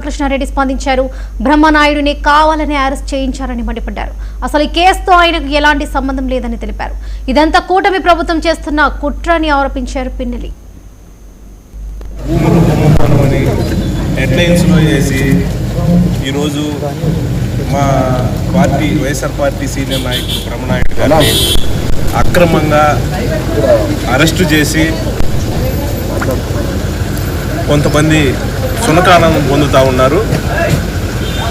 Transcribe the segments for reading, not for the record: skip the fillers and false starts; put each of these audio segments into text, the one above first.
కృష్ణారెడ్డి స్పందించారు. బ్రహ్మనాయుడిని కావాలని అరెస్ట్ చేయించారని మండిపడ్డారు. అసలు ఈ కేసుతో ఆయనకు ఎలాంటి సంబంధం లేదని తెలిపారు. ఇదంతా కూటమి ప్రభుత్వం చేస్తున్న కుట్రని ఆరోపించారు పిన్నెల్లి. హెడ్లైన్స్లో చేసి ఈరోజు మా పార్టీ వైఎస్ఆర్ పార్టీ సీనియర్ నాయకుడు బ్రహ్మనాయుడు గారిని అక్రమంగా అరెస్టు చేసి కొంతమంది సునకానందం పొందుతూ ఉన్నారు.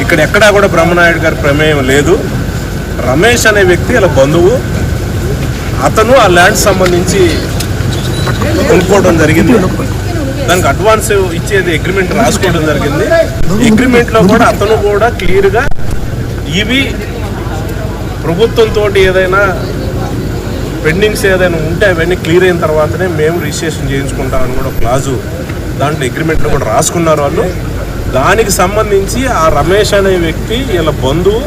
ఇక్కడ ఎక్కడా కూడా బ్రహ్మనాయుడు గారి ప్రమేయం లేదు. రమేష్ అనే వ్యక్తి అలా బంధువు, అతను ఆ ల్యాండ్ సంబంధించి కొనుక్కోవడం జరిగింది. దానికి అడ్వాన్స్ ఇచ్చేది అగ్రిమెంట్ రాసుకోవడం జరిగింది. అగ్రిమెంట్లో కూడా అతను కూడా క్లియర్గా ఇవి ప్రభుత్వంతో ఏదైనా పెండింగ్స్ ఏదైనా ఉంటే అవన్నీ క్లియర్ అయిన తర్వాతనే మేము రిజిస్ట్రేషన్ చేయించుకుంటామని కూడా క్లాజు దాంట్లో అగ్రిమెంట్లో కూడా రాసుకున్నారు వాళ్ళు. దానికి సంబంధించి ఆ రమేష్ అనే వ్యక్తి ఇలా బంధువు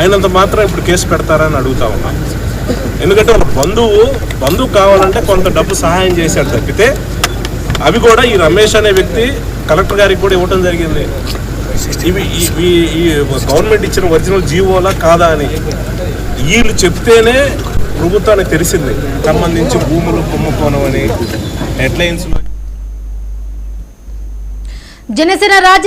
అయినంత మాత్రం ఇప్పుడు కేసు పెడతారని అడుగుతా ఉన్నాం. ఎందుకంటే వాళ్ళ బంధువు కావాలంటే కొంత డబ్బు సహాయం చేశాడు తప్పితే అవి కూడా ఈ రమేష్ అనే వ్యక్తి కలెక్టర్ గారికి కూడా ఇవ్వడం జరిగింది. ఇవి ఈ గవర్నమెంట్ ఇచ్చిన ఒరిజినల్ జీవోలా కాదా అని వీళ్ళు చెప్తేనే ప్రభుత్వానికి తెలిసింది. సంబంధించి భూములు కుంభకోణం అని హెడ్లైన్స్. జనసేన రాజ్య